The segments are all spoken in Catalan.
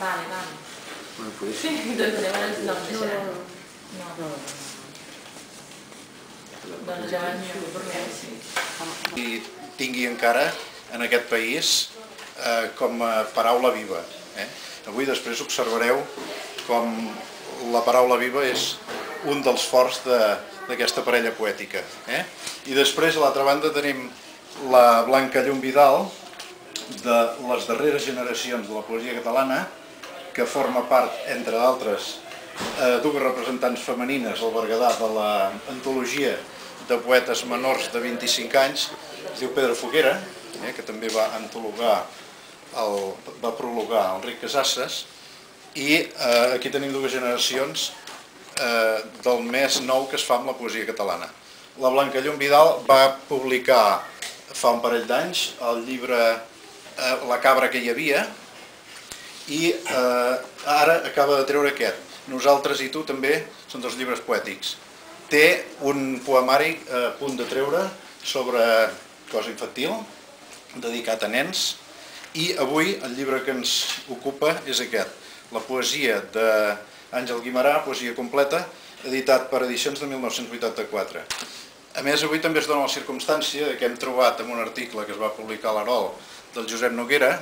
Vale. Sí, doncs llavors no ens deixarem. No. Doncs llavors m'hi tornem, sí. I tingui encara en aquest país com a paraula viva. Avui després observareu com la paraula viva és un dels forts d'aquesta parella poètica. I després a l'altra banda tenim la Blanca Llum Vidal, de les darreres generacions de la poesia catalana, que forma part, entre d'altres, dues representants femenines al Berguedà de l'antologia de poetes menors de 25 anys, es diu Pedro Foguera, que també va prologar el Enric Casasses, i aquí tenim dues generacions del més nou que es fa amb la poesia catalana. La Blanca Llum Vidal va publicar fa un parell d'anys el llibre La cabra que hi havia, i ara acaba de treure aquest. Nosaltres i tu també són dos llibres poètics. Té un poemari a punt de treure sobre cosa infantil, dedicat a nens, i avui el llibre que ens ocupa és aquest, la poesia d'Àngel Guimerà, poesia completa, editat per Edicions de 1984. A més, avui també es dona la circumstància que hem trobat en un article que es va publicar a l'Arol del Josep Noguera,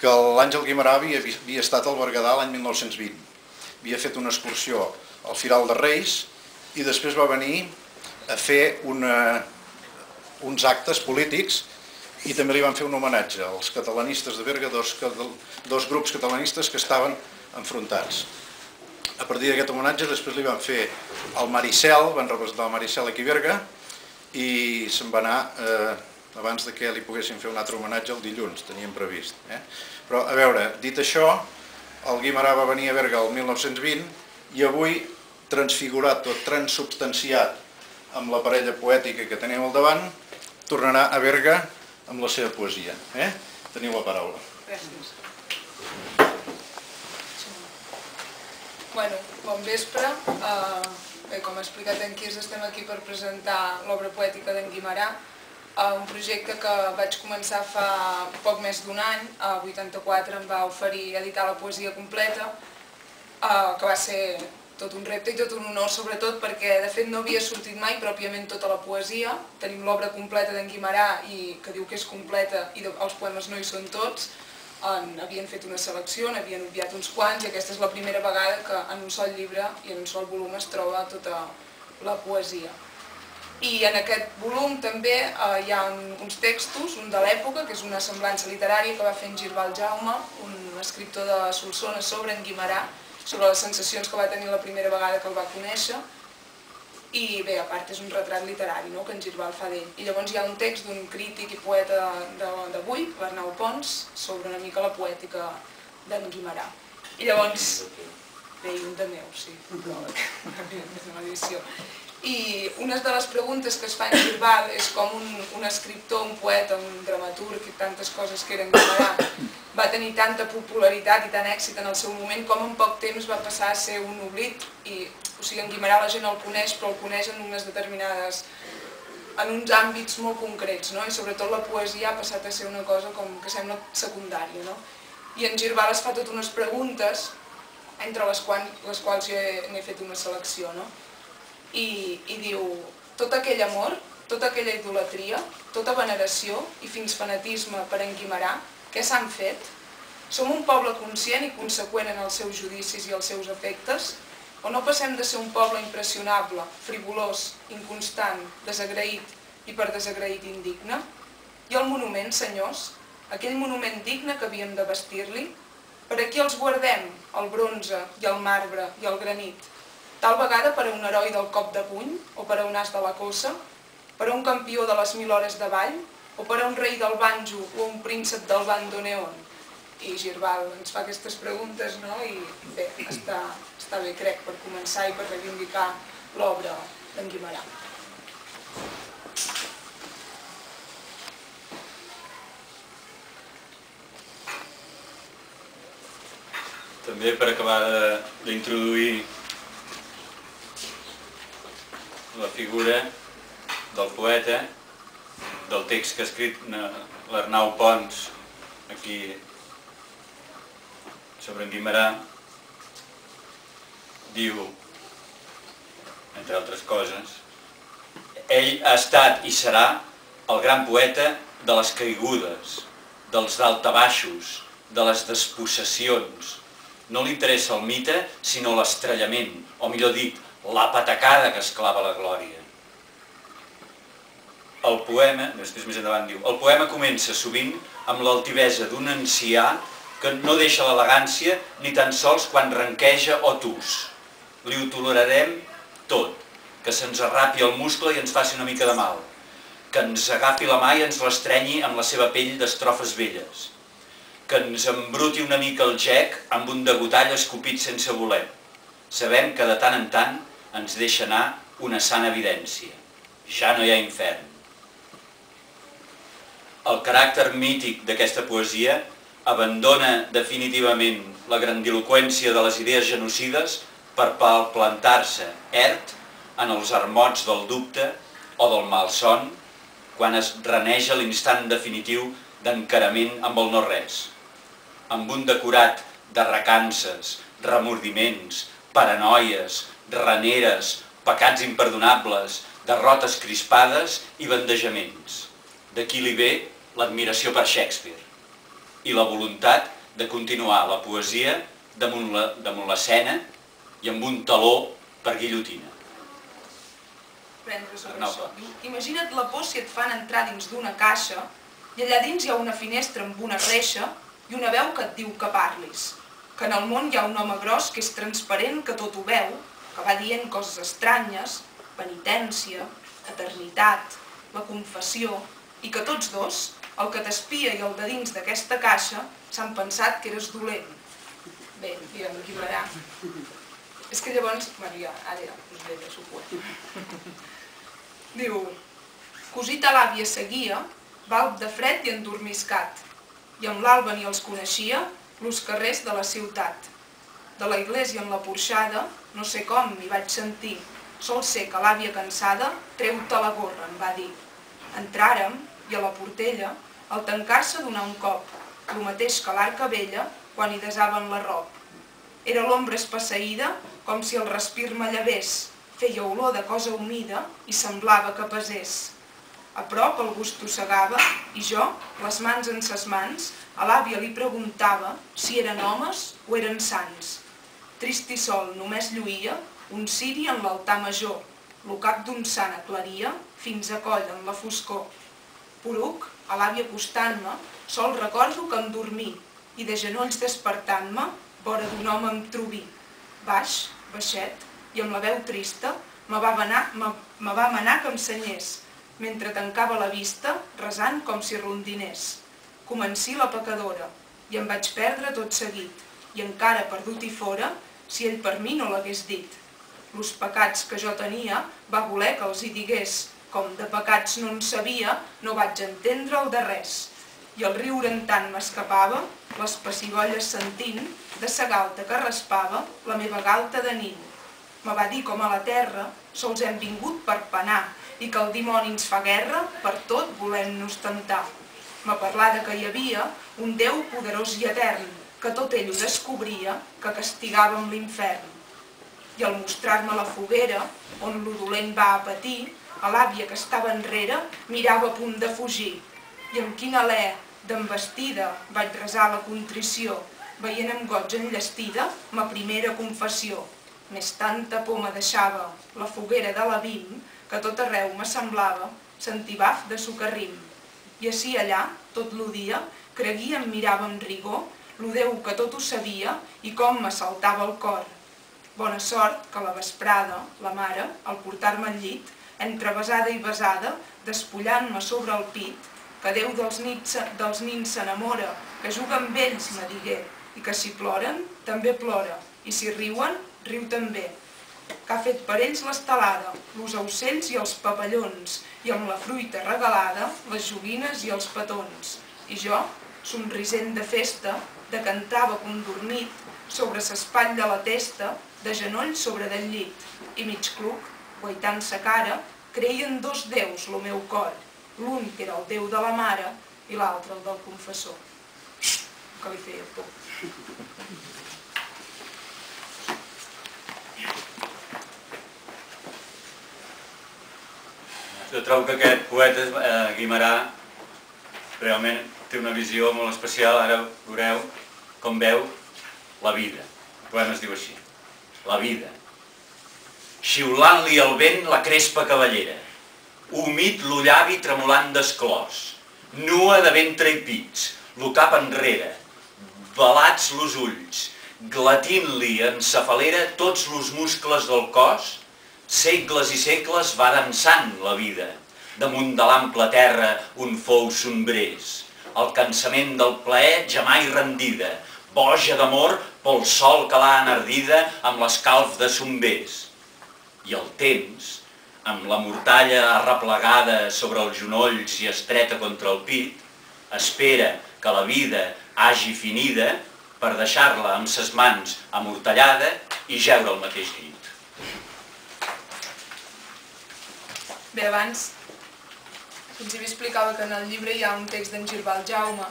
que l'Àngel Guimerà havia estat al Berguedà l'any 1920. Havia fet una excursió al Firal de Reis i després va venir a fer uns actes polítics i també li van fer un homenatge als catalanistes de Berga, dos grups catalanistes que estaven enfrontats. A partir d'aquest homenatge després li van fer el Maricel, van representar el Maricel aquí a Berga, i se'n va anar abans que li poguessin fer un altre homenatge el dilluns, teníem previst. Però, a veure, dit això, el Guimerà va venir a Berga el 1920 i avui, transfigurat, tot transubstanciat amb la parella poètica que tenim al davant, tornarà a Berga amb la seva poesia. Teniu la paraula. Gràcies. Bon vespre. Com ha explicat en Quirze, estem aquí per presentar l'obra poètica d'en Guimerà, un projecte que vaig començar fa poc més d'un any. A 84 em va oferir editar la poesia completa, que va ser tot un repte i tot un honor, sobretot perquè de fet no havia sortit mai pròpiament tota la poesia. Tenim l'obra completa d'en Guimerà, que diu que és completa i els poemes no hi són tots. Havien fet una selecció, n'havien obviat uns quants, i aquesta és la primera vegada que en un sol llibre i en un sol volum es troba tota la poesia. I en aquest volum també hi ha uns textos, un de l'època, que és una semblança literària que va fer en Girbal Jaume, un escriptor de Solsona, sobre en Guimerà, sobre les sensacions que va tenir la primera vegada que el va conèixer. I bé, a part és un retrat literari que en Girbal fa d'ell. I llavors hi ha un text d'un crític i poeta d'avui, l'Arnau Pons, sobre una mica la poètica d'en Guimerà. I llavors... bé, i un de meu, sí, però és una edició. I una de les preguntes que es fa en Girbal és com un escriptor, un poeta, un dramaturg i tantes coses que era en Guimerà va tenir tanta popularitat i tant èxit en el seu moment, com en poc temps va passar a ser un oblit. O sigui, en Guimerà la gent el coneix, però el coneix en uns àmbits molt concrets, i sobretot la poesia ha passat a ser una cosa que sembla secundària. I en Girbal es fa tot unes preguntes, entre les quals jo n'he fet una selecció, i diu: tot aquell amor, tota aquella idolatria, tota veneració i fins fanatisme per en Guimerà, què s'han fet? Som un poble conscient i conseqüent en els seus judicis i els seus efectes? O no passem de ser un poble impressionable, frivolós, inconstant, desagraït i per desagraït indigne? I el monument, senyors, aquell monument digne que havíem de vestir-li, per a qui els guardem, el bronze i el marbre i el granit? Tal vegada per a un heroi del cop de puny o per a un as de la cossa? Per a un campió de les 1000 hores de ball? O per a un rei del banjo o un príncep del bandoneon? I Girbal ens fa aquestes preguntes, i bé, està bé, crec, per començar i per reivindicar l'obra d'en Guimerà. També per acabar d'introduir la figura del poeta, del text que ha escrit l'Arnau Pons aquí sobre en Guimerà, diu, entre altres coses, ell ha estat i serà el gran poeta de les caigudes, dels daltabaixos, de les despossessions. No li interessa el mite, sinó l'estrellament, o millor dit, la patacada que esclava la glòria. El poema, després més endavant diu, el poema comença sovint amb l'altivesa d'un ancià que no deixa l'elegància ni tan sols quan ranqueja o tus. Li ho tolerarem tot, que se'ns arrapi el muscle i ens faci una mica de mal, que ens agafi la mà i ens l'estrenyi amb la seva pell d'estrofes velles, que ens embruti una mica el gec amb un degotall escopit sense voler. Sabem que de tant en tant ens deixa anar una sana evidència. Ja no hi ha infern. El caràcter mític d'aquesta poesia abandona definitivament la grandiloqüència de les idees genocides per plantar-se ert en els armots del dubte o del malson quan es reneja l'instant definitiu d'encarament amb el no-res, amb un decorat de recances, remordiments, paranoies, raneres, pecats imperdonables, derrotes crispades i bandejaments. D'aquí li ve l'admiració per Shakespeare i la voluntat de continuar la poesia damunt l'escena i amb un taló per guillotina. Prendre sobre això. Imagina't la por si et fan entrar dins d'una caixa i allà dins hi ha una finestra amb una reixa i una veu que et diu que parlis. Que en el món hi ha un home gros que és transparent, que tot ho veu, que va dient coses estranyes, penitència, eternitat, la confessió, i que tots dos, el que t'espia i el de dins d'aquesta caixa, s'han pensat que eres dolent. Bé, diguem, Guimerà. És que llavors, bueno, ja, ara ja, us ve de suport. Diu, cosita l'àvia seguia, balb de fred i endormiscat, i amb l'alba ni els coneixia los carrers de la ciutat. De la iglesia en la porxada, no sé com m'hi vaig sentir, sol ser que l'àvia cansada treu-te la gorra, em va dir. Entràrem, i a la portella, al tancar-se donà un cop, el mateix que l'arca vella quan hi desaven l'arrop. Era l'ombra espasseïda com si el respir m'allevés, feia olor de cosa humida i semblava que pesés. A prop el gust tossegava i jo, les mans en ses mans, a l'àvia li preguntava si eren homes o eren sants. Trist i sol només lluïa un ciri en l'altar major, lo cap d'un sant aclaria fins a coll en la foscor. Poruc, a l'àvia acostant-me, sol recordo que em dormí i de genolls despertant-me, vora d'un home em trobí. Baix, baixet, i amb la veu trista, me va manar que em senyés, mentre tancava la vista, resant com si rondinés. Comencí la pecadora, i em vaig perdre tot seguit, i encara perdut hi fora, si ell per mi no l'hagués dit. Los pecats que jo tenia va voler que els hi digués, com de pecats no en sabia, no vaig entendre el de res. I el riure en tant m'escapava, les pessigolles sentint, de sa galta que raspava la meva galta de nin. Me va dir com a la terra sols hem vingut per penar i que el dimoni ens fa guerra per tot volent-nos temptar. Me parlà que hi havia un Déu poderós i etern, que tot ell ho descobria, que castigava amb l'infern. I al mostrar-me la foguera, on lo dolent va a patir, a l'àvia que estava enrere mirava a punt de fugir. I amb quin alè d'envestida vaig resar la contrició, veient amb goig enllestida ma primera confessió. Més tanta por me deixava la foguera de l'abim, que tot arreu me semblava sentir baf de socarrim. I ací allà, tot lo dia, creguia em mirava amb rigor, lo Déu que tot ho sabia i com m'assaltava el cor. Bona sort que a la vesprada, la mare, al portar-me al llit, entre besada i besada, despullant-me sobre el pit, que Déu dels nins s'enamora, que juga amb ells, me digué, i que si ploren, també plora, i si riuen, riu també. Que ha fet per ells l'estelada, los aucells i els papallons, i amb la fruita regalada, les joguines i els petons. I jo, somrisent de festa, decantava condormit, sobre s'espatlla la testa, de genoll sobre del llit, i mig cluc, guaitant sa cara, creien dos déus lo meu cor, l'un que era el Déu de la mare i l'altre el del confessor. que li feia por. Jo trobo que aquest poeta, Guimerà, realment té una visió molt especial. Ara veureu com veu la vida. El poema es diu així: la vida. Xiulant-li al vent la crespa cavallera, humit lo llavi tremolant d'esclòs, nua de ventre i pits, lo cap enrere, velats los ulls, glatint-li en cefalera tots los muscles del cos, segles i segles va dansant la vida, damunt de l'ample terra un fou sombrers, el cansament del plaer jamai rendida, boja d'amor pel sol que l'ha enardida amb l'escalf de sombers. I el temps, amb la mortalla arreplegada sobre els genolls i estreta contra el pit, espera que la vida hagi finida per deixar-la amb ses mans amortallada i jeure al mateix llit. Bé, abans, al principi explicava que en el llibre hi ha un text d'en Girbal Jaume.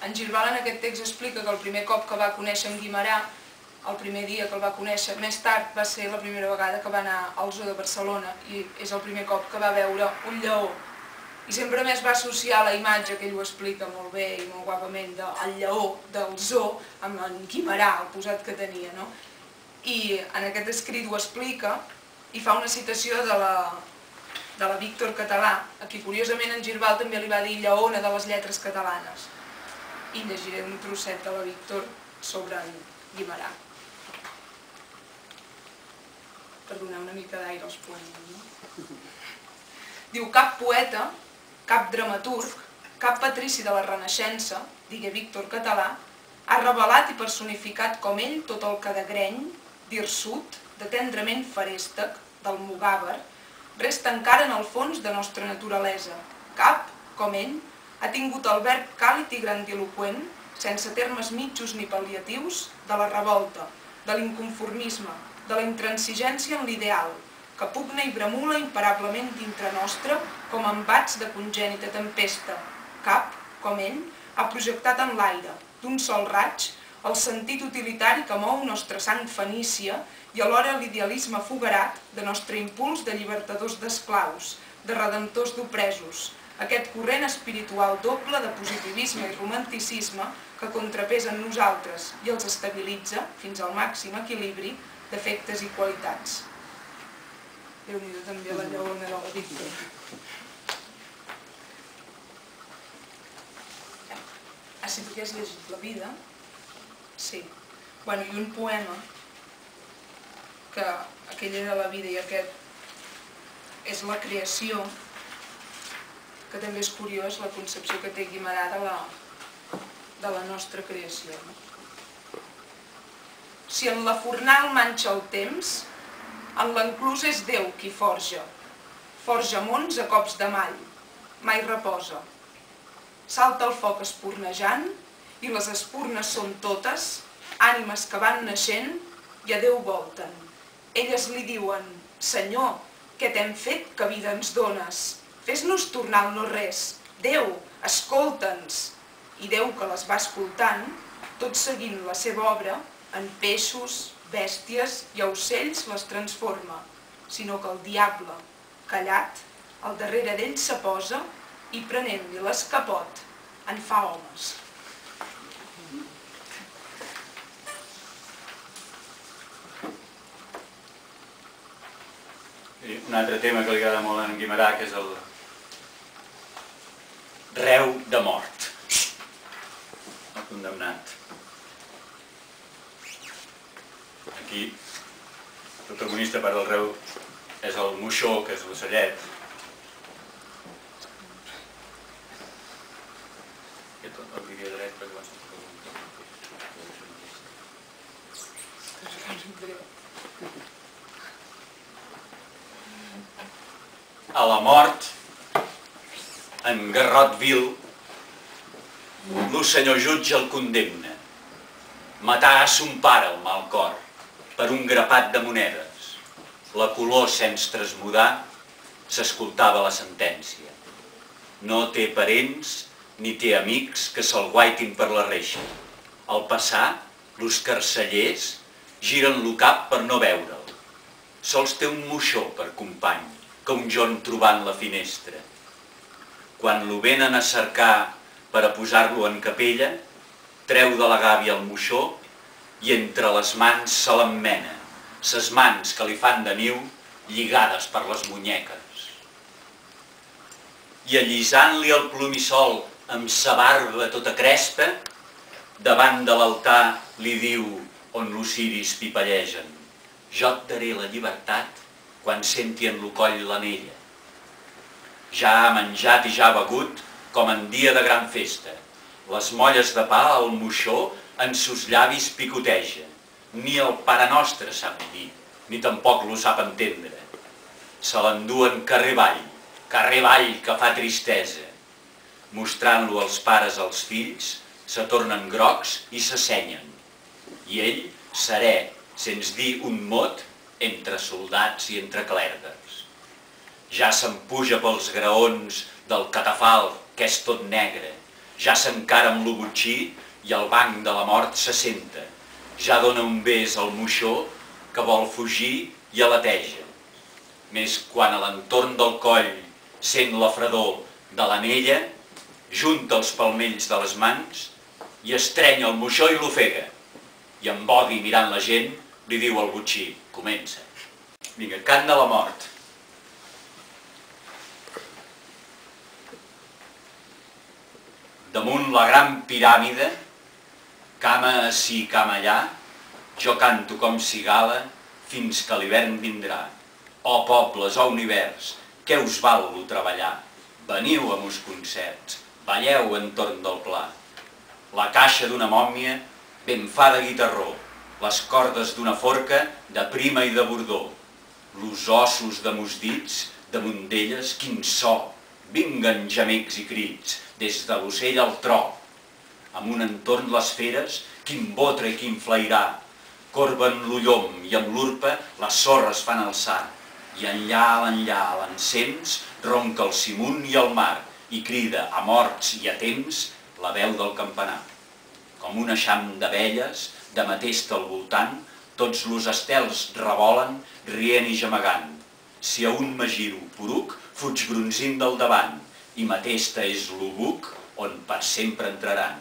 En Girbal en aquest text explica que el primer cop que va conèixer en Guimerà, el primer dia que el va conèixer, més tard va ser la primera vegada que va anar al Zoo de Barcelona i és el primer cop que va veure un lleó. I sempre més va associar la imatge, que ell ho explica molt bé i molt guapament, del lleó del zoo amb en Guimerà, el posat que tenia, no? I en aquest escrit ho explica i fa una citació de la Víctor Català, a qui curiosament en Girbal també li va dir lleona de les lletres catalanes. I llegiré un trosset de la Víctor sobre en Guimerà, per donar una mica d'aire als poemes, no? Diu: cap poeta, cap dramaturg, cap patrici de la Renaixença, digué Víctor Català, ha revelat i personificat com ell tot el que de greny, d'hirsut, de tendrament feréstec, d'almogàver, resta encara en el fons de nostra naturalesa. Cap, com ell, ha tingut el verb càlid i grandiloqüent, sense termes mitjos ni pal·liatius, de la revolta, de l'inconformisme, de la intransigència en l'ideal, que pugna i bramula imparablement dintre nostre com embats de congènita tempesta. Cap, com ell, ha projectat en l'aire, d'un sol raig, el sentit utilitari que mou nostra sang fenícia i alhora l'idealisme foguerat de nostre impuls de llibertadors d'esclaus, de redemptors d'opresos, aquest corrent espiritual doble de positivisme i romanticisme que contrapesa en nosaltres i els estabilitza fins al màxim equilibri d'efectes i qualitats. Déu-n'hi-do també la lleona de la Víctor. Ah, sí, perquè has llegit La vida? Sí. Bueno, i un poema, que aquell era La vida i aquest és La creació, que també és curiós la concepció que té Guimerà de la nostra creació. Si en la fornal manxa el temps, en l'enclús és Déu qui forja. Forja mons a cops de mall, mai reposa. Salta el foc espurnejant i les espurnes són totes ànimes que van naixent i a Déu volten. Elles li diuen: Senyor, què t'hem fet que vida ens dones? Fes-nos tornar al no-res. Déu, escolta'ns. I Déu, que les va escoltant, tot seguint la seva obra, en peixos, bèsties i ocells les transforma, sinó que el diable, callat, al darrere d'ell s'aposa i prenent-li l'escapot en fa homes. Un altre tema que li agrada molt a en Guimerà, que és el reu de mort, el condemnat. Aquí, el protagonista, per del reu, és el moixó, que és l'ocellet. El diria dret perquè abans a la mort, en garrot vil, lo senyor jutge el condemna. Matar a son pare el mal cor, per un grapat de monedes. La color sens trasmudar, s'escoltava la sentència. No té parents ni té amics que se'l guaitin per la reixa. Al passar, los carcellers giren-lo cap per no veure'l. Sols té un moixó per company, que un John trobant la finestra. Quan lo venen a cercar per a posar-lo en capella, treu de la gàbia el moixó i entre les mans se l'emmena, ses mans que li fan de niu lligades per les munyeques. I allisant-li el plomissol amb sa barba tota crespa, davant de l'altar li diu on los ciris pipallegen: jo et daré la llibertat quan senti en lo coll l'anella. Ja ha menjat i ja ha begut com en dia de gran festa. Les molles de pa al moixó en sus llavis picoteja. Ni el Pare Nostre sap dir, ni tampoc lo sap entendre. Se l'enduen carrer avall que fa tristesa. Mostrant-lo als pares als fills, se tornen grocs i s'assenyen. I ell, serè, sens dir un mot, entre soldats i entre clergues. Ja s'empuja pels graons del catafalc, que és tot negre. Ja s'encara amb lo botxí i al banc de la mort se senta. Ja dona un bes al moixó que vol fugir i aleteja. Més quan a l'entorn del coll sent la fredor de l'anella, junta els palmells de les mans i estreny el moixó i l'ofega. I amb odi mirant la gent li diu al botxí: comença. Vinga, cant de la mort. Damunt la gran piràmide, cama ací, cama allà, jo canto com cigala fins que l'hivern vindrà. Oh pobles, oh univers, què us val lo treballar? Veniu a mos concerts, balleu entorn del pla. La caixa d'una mòmia ben fa de guitarró, les cordes d'una forca de prima i de bordó, los ossos de mos dits, damunt d'elles quin so, vinguen gemecs i crits, des de l'ocell al tro. Amb un entorn les feres, quin botre i quin flairà, corben l'ullom i amb l'urpa les sorres fan alçar, i enllà l'encens ronca el simunt i el mar, i crida a morts i a temps la veu del campanar. Com un eixam d'abelles, de matesta al voltant, tots los estels revolen, rient i gemegant. Si a un me giro poruc, fuig bronzint del davant, i matesta és l'ubuc on per sempre entraran.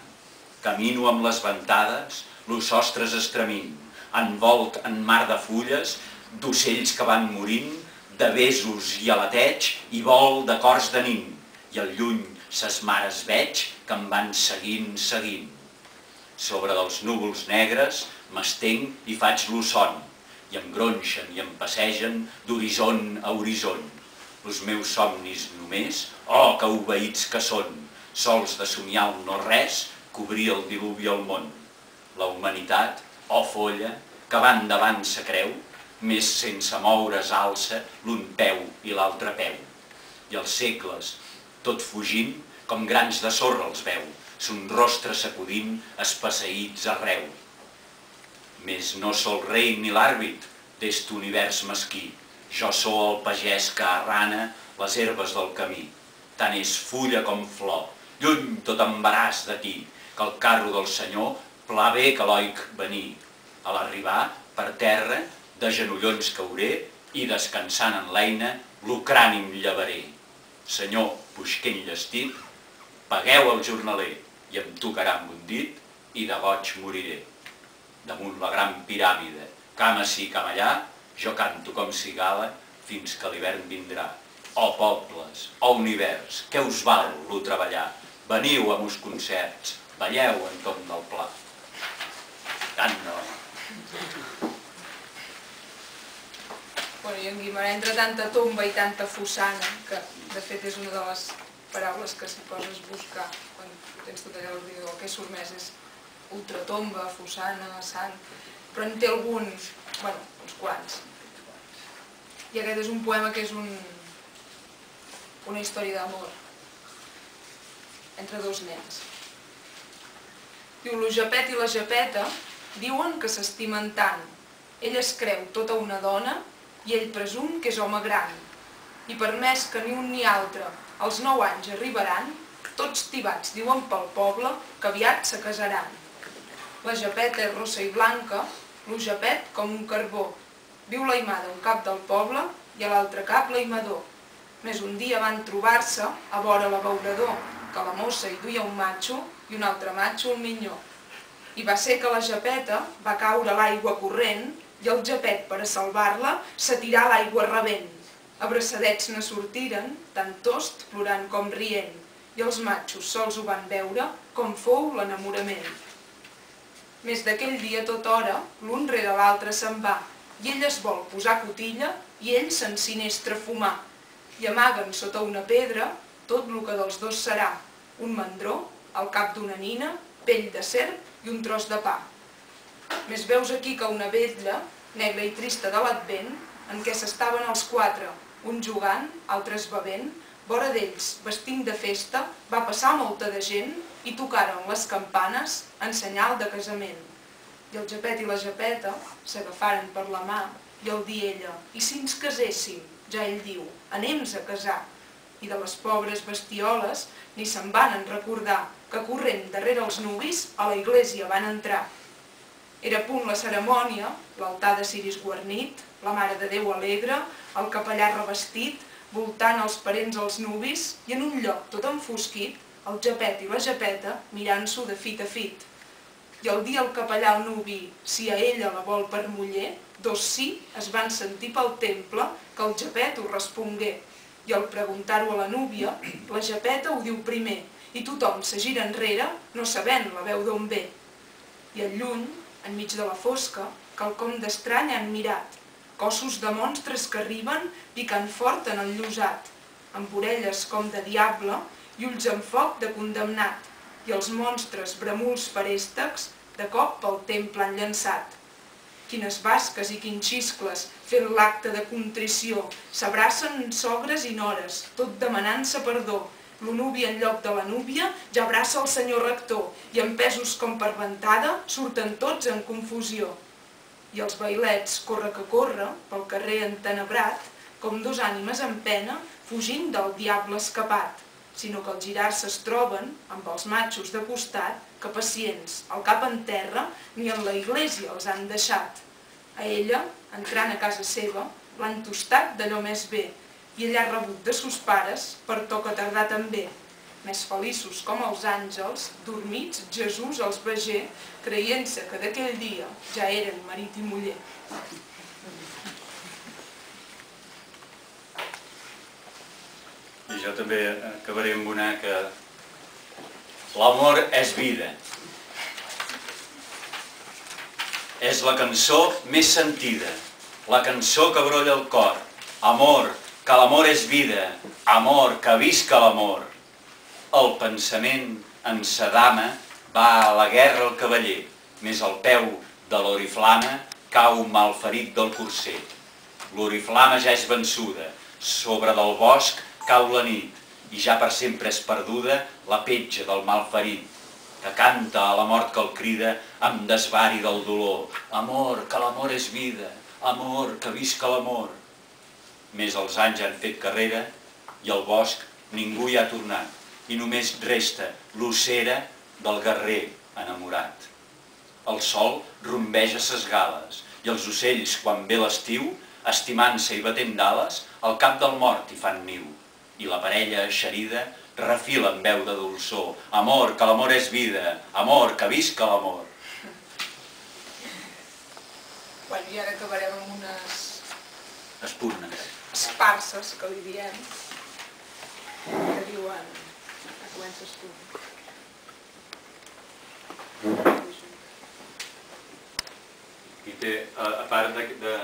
Camino amb les ventades, los sostres estremint, envolt en mar de fulles, d'ocells que van morint, de besos i aleteig i vol de cors de nin, i al lluny ses mares veig que em van seguint. Sobre dels núvols negres m'estenc i faig lo son, i em gronxen i em passegen d'horitzon a horitzon. Los meus somnis només, oh que obeïts que són, sols de somiar un no res, cobrir el diluvi al món. La humanitat, oh folla, que va endavant se creu, més sense moure's alça l'un peu i l'altre peu. I els segles, tot fugint, com grans de sorra els veu, son rostre sacudint, espasseïts arreu. Més no sol rei ni l'àrbit d'est univers mesquí, jo sou el pagès que arrana les herbes del camí. Tant és fulla com flor, lluny tot embaràs de ti, que el carro del Senyor pla bé que l'oic venir. A l'arribar, per terra, de genollons cauré i descansant en l'eina, lo crani em llevaré. Senyor, puix que enllestit, pagueu el jornaler i em tocarà amb un dit i de goig moriré. Damunt la gran piràmide, cam ací, cam allà, jo canto com cigala fins que l'hivern vindrà. Oh pobles, oh univers, què us val lo treballar? Veniu a mos concerts, balleu entorn del pla. Cant no. Bueno, i en Guimarà, entre tanta tomba i tanta fossana, que de fet és una de les paraules que si poses buscar quan tens tot allò al ordinador, que surt més és ultratomba, fossana, sant, però en té alguns, bueno, uns quants. I aquest és un poema que és una història d'amor entre dos nens. Diu, lo japet i la japeta diuen que s'estimen tant. Ell es creu tota una dona i ell presum que és home gran. I per més que ni un ni altre als 9 anys arribaran, tots tibats diuen pel poble que aviat se casaran. La japeta és rossa i blanca, lo japet com un carbó. Viu l'aimada a un cap del poble i a l'altre cap l'aimador. Més un dia van trobar-se a vora l'abeurador, que la mossa hi duia un matxo i un altre matxo un minyó. I va ser que la japeta va caure a l'aigua corrent i el japet, per a salvar-la, s'atirà a l'aigua rebent. Abraçadets ne sortiren, tant tost plorant com rient, i els matxos sols ho van veure com fou l'enamorament. Més d'aquell dia tot hora, l'un rere l'altre se'n va, i ell es vol posar cotilla i ell s'ensinestra a fumar. I amaguen sota una pedra tot el que dels dos serà, un mandró, el cap d'una nina, pell de serp i un tros de pa. Més veus aquí que una vetlla, negra i trista de l'advent, en què s'estaven els quatre, un jugant, altres bevent, vora d'ells, vestint de festa, va passar molta de gent i tocaren les campanes en senyal de casament. I el japet i la japeta s'agafaren per la mà i el di ella, i si ens caséssim, ja ell diu, anem-nos a casar. I de les pobres bestioles ni se'n van recordar que corrent darrere els nuvis a la iglesia van entrar. Era a punt la cerimònia, l'altar de ciris guarnit, la Mare de Déu alegre, el capellà revestit, voltant els parents als nuvis i en un lloc tot enfosquit, el japet i la japeta mirant-s'ho de fit a fit. I el dia el capellà al nuvi, si a ella la vol per muller, dos sí es van sentir pel temple que el japet ho respongué. I al preguntar-ho a la núvia, la japeta ho diu primer i tothom se gira enrere no sabent la veu d'on ve. I al lluny, enmig de la fosca, quelcom d'estrany han mirat, cossos de monstres que arriben picant fort en el llosat, amb orelles com de diable i ulls en foc de condemnat, i els monstres bramuls feréstecs de cop pel temple han llançat. Quines basques i quins xiscles, fent l'acte de contrició, s'abracen sogres i nores, tot demanant-se perdó. Lo nuvi en lloc de la núvia ja abraça el senyor rector i empesos com per ventada surten tots en confusió. I els bailets, corre que corre, pel carrer entenebrat, com dos ànimes en pena, fugint del diable escapat, sinó que al girar-se es troben, amb els matxos de costat, que pacients, el cap en terra, ni en la iglesia els han deixat. A ella, entrant a casa seva, l'han tostat d'allò més bé, i ella ha rebut de sos pares per to que tardà també. Més feliços com els àngels, dormits, Jesús els vegé, creient-se que d'aquell dia ja eren marit i muller. I jo també acabaré amb una que... L'amor és vida. És la cançó més sentida, la cançó que brolla el cor. Amor, que l'amor és vida, amor, que visca l'amor. El pensament en sa dama va a la guerra el cavaller, més al peu de l'oriflama cau malferit del corser. L'oriflama ja és vençuda, sobre del bosc cau la nit, i ja per sempre és perduda la petja del malferit, que canta a la mort que el crida amb desvari del dolor. Amor, que l'amor és vida, amor, que visca l'amor. Més els anys han fet carrera i al bosc ningú hi ha tornat, i només resta l'ossera del guerrer enamorat. El sol rumbeja ses gales i els ocells, quan ve l'estiu, estimant-se i batent d'ales, al cap del mort hi fan niu. I la parella eixerida refila amb veu de dolçor. Amor, que l'amor és vida, amor, que visca l'amor. Bueno, i ara acabarem amb unes Espurnes. esparses, que li diem, que diuen... Comences tu. I té, a part de